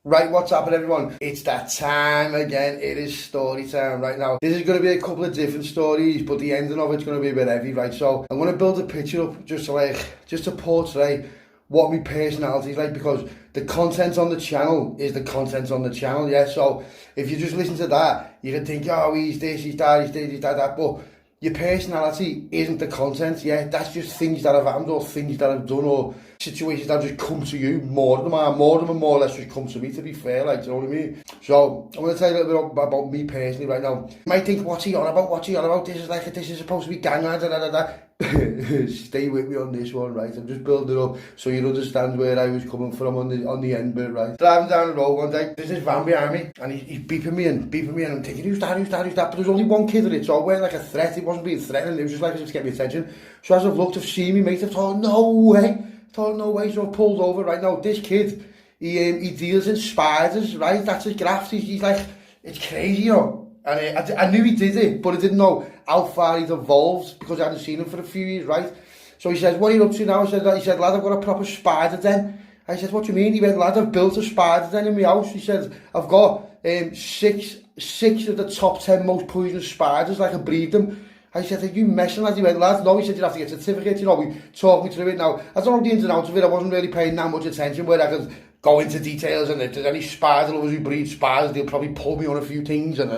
Right, what's happening, everyone? It's that time again. It is story time right now. This is going to be a couple of different stories, but the ending of it's going to be a bit heavy, right? So I'm going to build a picture up just to portray what my personality is like, because the content on the channel is the content on the channel, yeah? So if you just listen to that, you can think, oh, he's this, he's that, he's this, he's that, but your personality isn't the content, yeah? That's just things that have happened or things that I've done or situations that just come to you. More of them more or less just come to me, to be fair, like, do you know what I mean? So I'm going to tell you a little bit about me personally right now. You might think, what's he on about? This is supposed to be gangland, da. Stay with me on this one, right? I'm just building it up so you understand where I was coming from on the end bit, right? Driving down the road one day, there's this van behind me, and he's beeping me and I'm thinking, who's that? But there's only one kid in it, so I went like a threat. He wasn't being threatening, it was just like to get my attention. So as I've looked, I've seen me mate, I've thought, no way, so I've pulled over. Right now, this kid, he deals in spiders, right? That's his graft. He's like, it's crazy, you know. And I knew he did it, but I didn't know how far he'd evolved because I hadn't seen him for a few years, right? So he says, what are you up to now? He said, lad, I've got a proper spider den. I said, what do you mean? He went, lad, I've built a spider den in my house. He said, I've got six of the top 10 most poisonous spiders, like I breed them. I said, are you messing, lad? He went, lad, no. He said, you'd have to get a certificate, you know. He talked me through it. Now, I don't know the ins and outs of it. I wasn't really paying that much attention where I could go into details, and if there's any spider lovers who breed spiders, they'll probably pull me on a few things, and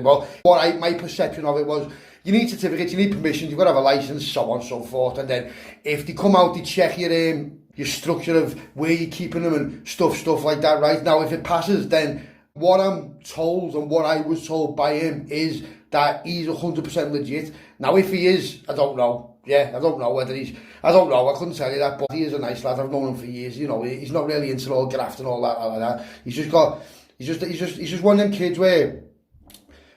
well, my perception of it was, you need certificates, you need permissions, you've got to have a license, so on and so forth, and then if they come out, they check your structure of where you're keeping them and stuff like that, right? Now, if it passes, then what I'm told and what I was told by him is that he's 100% legit. Now, if he is, I don't know. Yeah, I don't know whether I don't know, I couldn't tell you that, but he is a nice lad. I've known him for years, you know. He's not really into all graft and all that. He's just one of them kids where,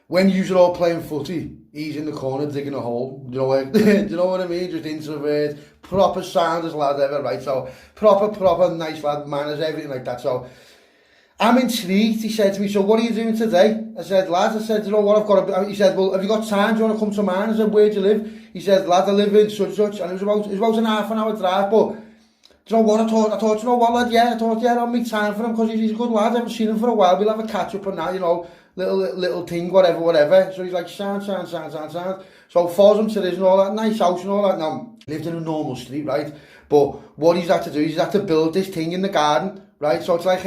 when you're all playing footy, he's in the corner digging a hole. Do you know what I mean? Just introvert, proper soundest lad ever, right? So, proper nice lad, manners, everything like that. So, I'm intrigued. He said to me, so what are you doing today? I said, lad, you know what, I've got to... He said, well, have you got time? Do you want to come to mine? I said, where do you live? He said, lad, I live in such, and it was about an half an hour drive, but do you know what, I thought, you know what, lad, I'll make time for him, because he's a good lad, I haven't seen him for a while, we'll have a catch up and that, you know, little thing, whatever. So he's like, sound. So follows him to this and all that, nice house and all that. Now, lived in a normal street, right? But what he's had to do is he's had to build this thing in the garden, right? So it's like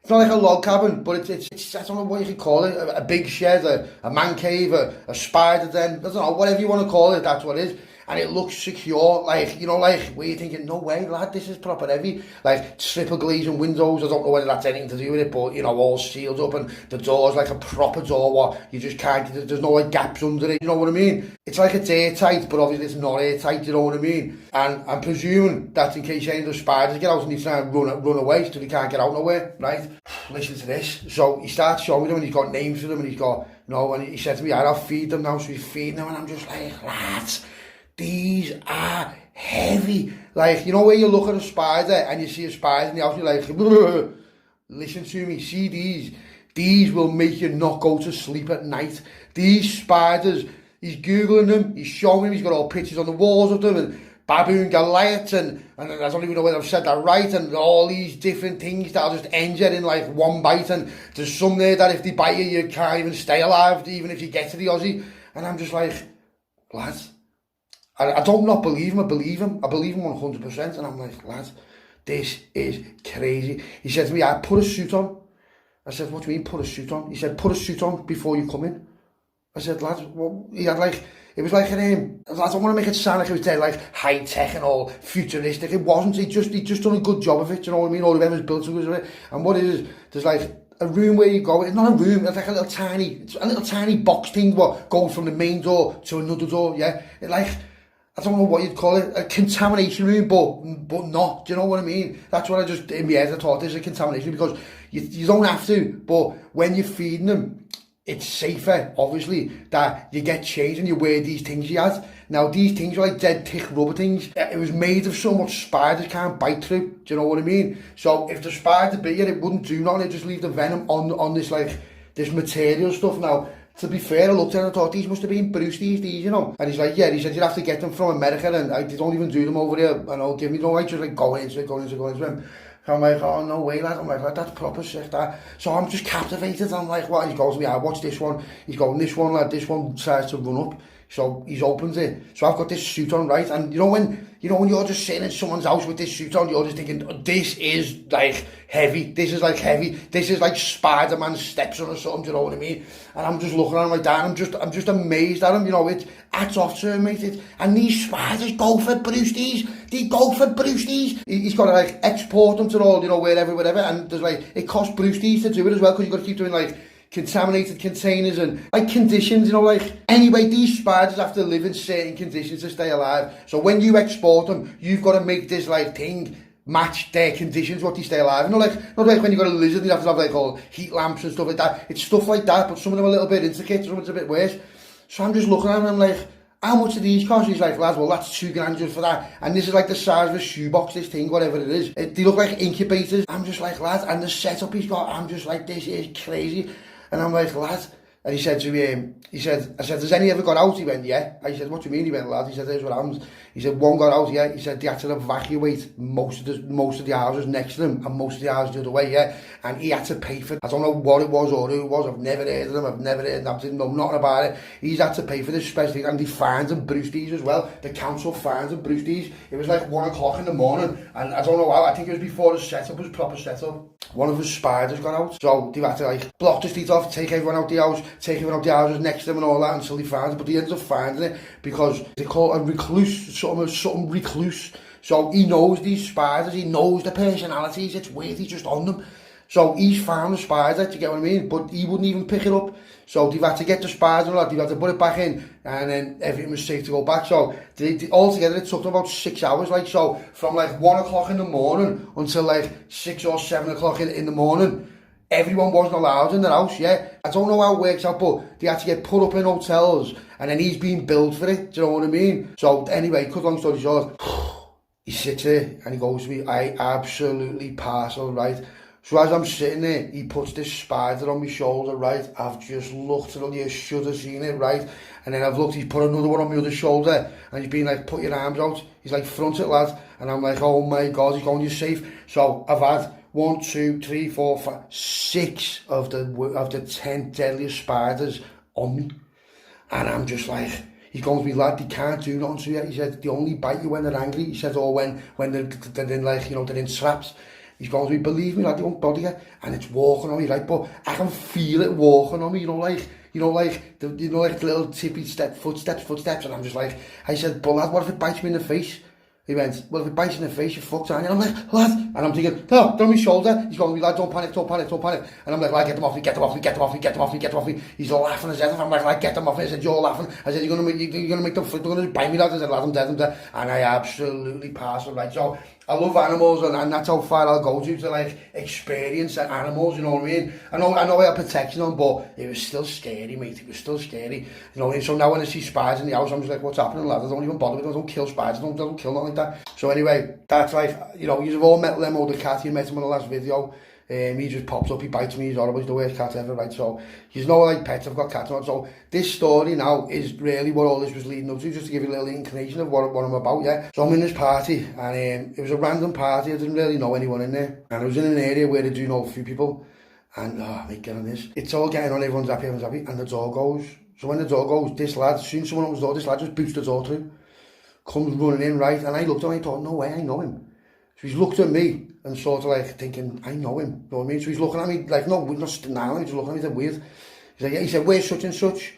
it's not like a log cabin, but it's I don't know what you could call it, a big shed, a man cave, a spider den, I don't know, whatever you want to call it, that's what it is. And it looks secure, like, you know, like, where you're thinking, no way, lad, this is proper heavy. Like, triple glazing windows, I don't know whether that's anything to do with it, but, you know, all sealed up, and the door's like a proper door, what, you just can't, there's no, like, gaps under it, you know what I mean? It's like it's airtight, but obviously it's not airtight, you know what I mean? And I'm presuming that in case any of the spiders get out and he's trying to run away, so he can't get out nowhere, right? Listen to this. So he starts showing them, and he's got names for them, and he's got, you know, and he said to me, I'll feed them now, so he's feeding them, and I'm just like, lads, these are heavy. Like, you know where you look at a spider and you see a spider in the house and you're like, listen to me, see these will make you not go to sleep at night. These spiders, he's Googling them, he's showing him, he's got all pictures on the walls of them, and baboon Goliaths, and I don't even know whether I've said that right, and all these different things that'll just end you in like one bite, and there's some there that if they bite you, you can't even stay alive, even if you get to the Aussie. And I'm just like, lads, I don't not believe him, I believe him 100%, and I'm like, lads, this is crazy. He said to me, I put a suit on. I said, what do you mean put a suit on? He said, put a suit on before you come in. I said, lads, well, he had like, it was like I don't want to make it sound like it was dead, like high tech and all futuristic. It wasn't. He just done a good job of it. You know what I mean? All whoever's built it. And what it is, there's like a room where you go. It's not a room. It's like a little tiny box thing. What goes from the main door to another door? Yeah. It like, I don't know what you'd call it, a contamination room, but not. Do you know what I mean? That's what I just in my head I thought. There's a contamination because you don't have to, but when you're feeding them, it's safer, obviously, that you get changed and you wear these things you had. Now, these things are like dead thick rubber things. It was made of so much spiders can't bite through. Do you know what I mean? So if the spider bit you, it wouldn't do nothing. It'd just leave the venom on this, like, this material stuff. Now, to be fair, I looked at it and I thought, these must have been Bruce, these, you know. And he's like, yeah, he said, you'd have to get them from America, and they don't even do them over here. And I'll give me no right, just like going into him. I'm like, oh, no way, lad. I'm like, that's proper sick, that. So I'm just captivated. I'm like, what? He goes to me, watch this one. He's going, this one, lad, this one tries to run up. So he's opened it. So I've got this suit on, right? And you know when you're just sitting in someone's house with this suit on, you're just thinking, oh, this is like heavy. This is like heavy. This is like Spider-Man steps on or something, do you know what I mean? And I'm just looking at him like that, and I'm just amazed at him, you know, it hats off to him, mate. And these spiders go for Brewsties. They go for Brewsties. He's got to like export them to all, you know, wherever, and there's like, it costs Brewsties to do it as well, because you've got to keep doing like contaminated containers and like conditions, you know, like anyway, these spiders have to live in certain conditions to stay alive. So when you export them, you've got to make this like thing match their conditions, what they stay alive. You know, like not like when you've got a lizard, you have to have like all heat lamps and stuff like that. It's stuff like that, but some of them are a little bit intricate, some of it's a bit worse. So I'm just looking at him and I'm like, how much are these cost? He's like, lads, well, that's £2,000 just for that. And this is like the size of a shoebox, this thing, whatever it is. They look like incubators. I'm just like, lads, and the setup he's got, I'm just like, this is crazy. And I'm like, lad. And he said to me, I said, has any ever got out? He went, yeah. I said, what do you mean? He went, lad. He said, here's what happens. He said, one got out, yeah. He said, they had to evacuate most of the houses next to them and most of the houses the other way, yeah. And he had to pay for it. I don't know what it was or who it was. I've never heard of them. I've never heard of them. I didn't know nothing about it. He's had to pay for this special thing. And they fined him Brewsties as well. The council fined him Brewsties. It was like 1 o'clock in the morning. And I don't know how. I think it was before the setup was proper setup. One of his spiders got out. So they had to like block the street off, take everyone out the house, take everyone out the houses next to them and all that until they found it. But they ended up finding it because they call it a recluse, something recluse. So he knows these spiders, he knows the personalities, it's weird, he's just on them. So he's found the spider, do you get what I mean? But he wouldn't even pick it up. So they've had to get the spider and all that, they've had to put it back in, and then everything was safe to go back. So altogether it took them about 6 hours, like, so from like 1 o'clock in the morning until like 6 or 7 o'clock in the morning, everyone wasn't allowed in their house, yeah. I don't know how it works out, but they had to get put up in hotels, and then he's being billed for it, do you know what I mean? So anyway, cut long story short, he sits there and he goes to me, I absolutely parcel, right? So as I'm sitting there, he puts this spider on my shoulder, right? I've just looked at it, you should have seen it, right? And then I've looked, he's put another one on my other shoulder, and he's been like, put your arms out. He's like, front it, lad. And I'm like, oh my God, he's going, you're safe. So I've had 1, 2, 3, 4, 5, 6 of the 10 deadliest spiders on me. And I'm just like, he's going to me, lad, they can't do nothing to you. He said, they only bite you when they're angry. He said, or when they're in like, you know, they're in traps. He's going to me, believe me, lad, they won't bother you. And it's walking on me, right? But I can feel it walking on me, like the little tippy footsteps. And I'm just like, I said, but lad, what if it bites me in the face? He went, well, if it bites you in the face, you're fucked, aren't you? And I'm like, lad. And I'm thinking, no, they're on my shoulder. He's going to me, lad, don't panic. And I'm like, lad, get them off me. He's laughing his head off. I'm like, lad, get them off me. I said, you're laughing. I said, you're going to make them flip. They're going to bite me, lad. I said, lad, I'm dead. And I absolutely passed it, right? So I love animals, and that's how far I'll go to like experience animals, you know what I mean? I know I have protection on, but it was still scary, mate. It was still scary, you know. And so now when I see spiders in the house, I'm just like, what's happening, lad? I don't even bother with them. I don't kill spiders. I don't kill nothing like that. So anyway, that's like, you know, you've all met Lemo the cat. You met him in the last video. He just pops up, he bites me, he's horrible, he's the worst cat ever, right? So, you know, like pets, I've got cats on. So, this story now is really what all this was leading up to, just to give you a little inclination of what I'm about, yeah? So, I'm in this party, and it was a random party, I didn't really know anyone in there. And I was in an area where I do know a few people, and, mate, get on this. It's all getting on, everyone's happy, and the door goes. So, when the door goes, this lad, as soon as someone opens the door, this lad just boots the door through, comes running in, right? And I looked at him, I thought, no way, I know him. So he's looked at me and sort of like thinking, I know him, you know what I mean? So he's looking at me like, no, we're not smiling, he's looking at me, they're weird. He's like, yeah, he said, where's such and such?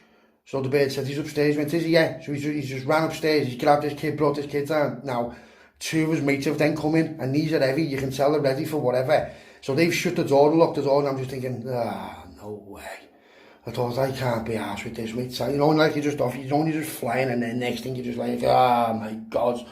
So the bird said, he's upstairs. He went, is he? Yeah. So he's just ran upstairs, he's grabbed this kid, brought this kid down. Now, 2 of his mates have then come in, and these are heavy, you can tell they're ready for whatever. So they've shut the door and locked the door, and I'm just thinking, no way. I thought, I can't be arsed with this, mate. So, you know, and like you're just off, you're only just flying, and then next thing you're just like, my God.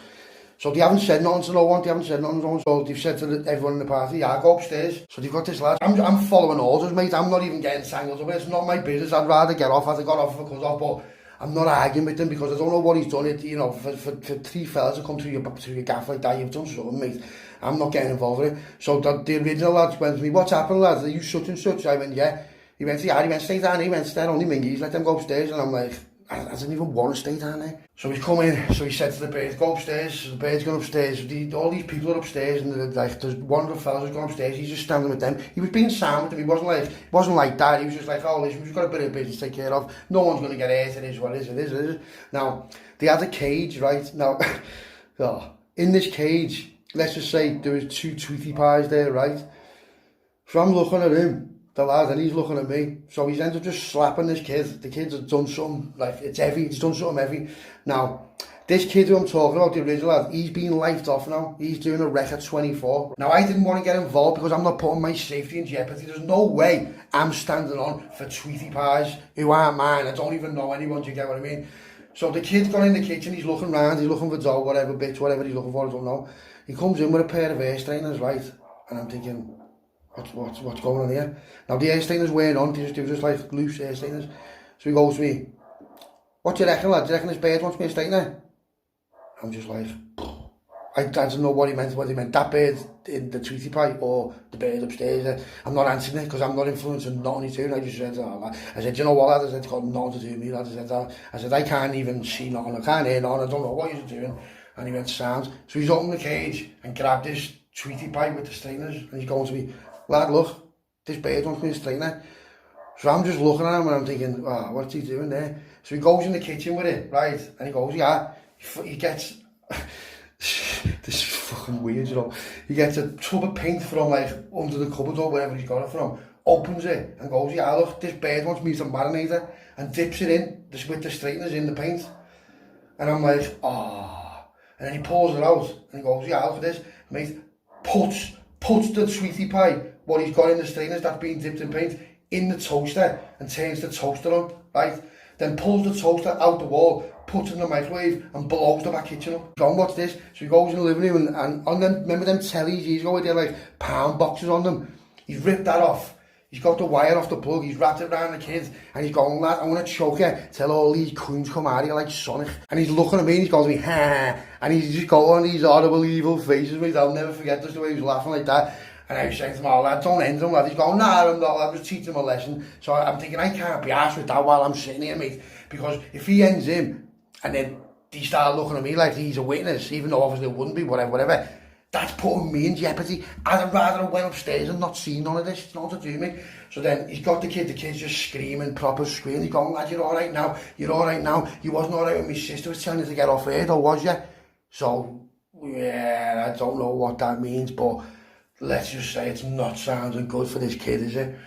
So they haven't said nothing to no one, so they've said to everyone in the party, yeah, go upstairs. So they've got this lad, I'm following orders, mate, I'm not even getting tangled up, it's not my business, I'd rather get off, I'd have got off if I could off, but I'm not arguing with him because I don't know what he's done, you know, for 3 fellas to come through your gaff like that, you've done something, mate. I'm not getting involved with it. So the original lads went to me, what's happened, lads, are you such and such? I went, yeah. He went, yeah, he went, stay down, he went, stay only mingies, let them go upstairs, and I'm like, I didn't even want to stay down there. So he's come in, so he said to the bird, go upstairs. So the bird's gone upstairs. All these people are upstairs, and like there's one of the fellas has gone upstairs. He's just standing with them. He was being sound with them. He wasn't like that. He was just like, oh, listen, we've got a bit of business to take care of. No one's going to get hurt. It is what it is. It is. It is. Now they had a cage, right? Now, oh, in this cage, let's just say there was 2 Tweety pies there, right? So I'm looking at him, the lad, and he's looking at me. So he's ended up just slapping this kid. The kid's done something, like, it's heavy. He's done something heavy. Now, this kid who I'm talking about, the original lad, he's been lifed off now. He's doing a record 24. Now, I didn't want to get involved because I'm not putting my safety in jeopardy. There's no way I'm standing on for Tweety pies who aren't mine. I don't even know anyone, do you get what I mean? So the kid's gone in the kitchen, he's looking round, he's looking for dough, whatever, bits, whatever he's looking for, I don't know. He comes in with a pair of hair strainers, right? And I'm thinking, what's going on here? Now the hair strainers weren't on, they were just like loose hair strainers. So he goes to me, what do you reckon, lad? Do you reckon this bird wants me a straightener? I'm just like, I don't know what he meant, that bird in the Tweety pie or the bird upstairs. I'm not answering it because I'm not influencing nothing he's doing. I just said, oh, I said, you know what, lad? I said, it's got nothing to do with me, lad. I said, I can't even see nothing, I can't hear nothing, I don't know what he's doing. And he went, sound. So he's opened the cage and grabbed this Tweety pie with the strainers, and he's going to me, lad, look, this bird wants me a strainer. So I'm just looking at him and I'm thinking, oh, what's he doing there? So he goes in the kitchen with it, right? And he goes, yeah, he gets... this is fucking weird, you know. He gets a tub of paint from like under the cupboard or wherever he's got it from, opens it and goes, yeah, look, this bird wants me to marinate it, and dips it in with the straighteners in the paint. And I'm like, oh. And then he pulls it out and he goes, yeah, look at this, mate. Puts the Tweety pie, what he's got in the straighteners that's been dipped in paint, in the toaster and turns the toaster on, right? Then pulls the toaster out the wall, puts it in the microwave and blows the back kitchen up. John, what's this? So he goes in the living room and on them, remember them tellies years ago with their like pound boxes on them? He's ripped that off. He's got the wire off the plug, he's wrapped it around the kid and he's going, lad, I'm going to choke you till all these coons come out of you like Sonic. And he's looking at me and he's going to me, ha, and he's just going on these horrible evil faces, mate. I'll never forget just the way he was laughing like that. And I was saying to him, oh lad, don't end him, lad. He's going, nah, I'm not, I was teaching him a lesson. So I'm thinking, I can't be arsed with that while I'm sitting here, mate. Because if he ends him, and then he started looking at me like he's a witness, even though obviously it wouldn't be, whatever, that's putting me in jeopardy. I'd rather have went upstairs and not seen none of this. It's not to do with me. So then he's got the kid's just screaming, proper screaming. He's going, lad, you're all right now. You're all right now. You wasn't all right when my sister was telling you to get off here, though, was you? So, yeah, I don't know what that means, but let's just say it's not sounding good for this kid, is it?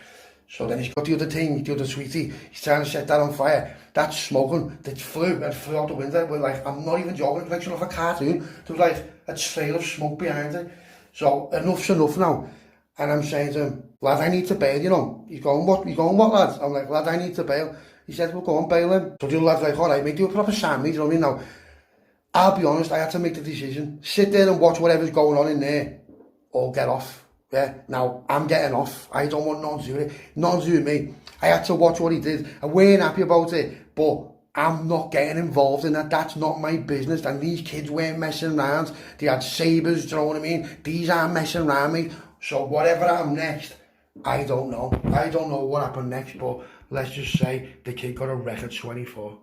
So then he's got the other thing, the other Tweety, he's trying to set that on fire. That's smoking, that flew out the window. But like, I'm not even joking, it's like some of a cartoon. There was like a trail of smoke behind it. So enough's enough now. And I'm saying to him, lad, I need to bail, you know. He's going, what? He's going, what, lad? I'm like, lad, I need to bail. He said, well, go on, bail him. So the other lad's like, all right, mate, do a proper sandwich, you know what I mean? Now, I'll be honest, I had to make the decision. Sit there and watch whatever's going on in there, or get off. Yeah, now I'm getting off. I don't want nothing to do with it. Nothing to do with me. I had to watch what he did. I weren't happy about it, but I'm not getting involved in that. That's not my business. And these kids weren't messing around. They had sabres, do you know what I mean? These aren't messing around me. So whatever happened next, I don't know. I don't know what happened next, but let's just say the kid got a record 24.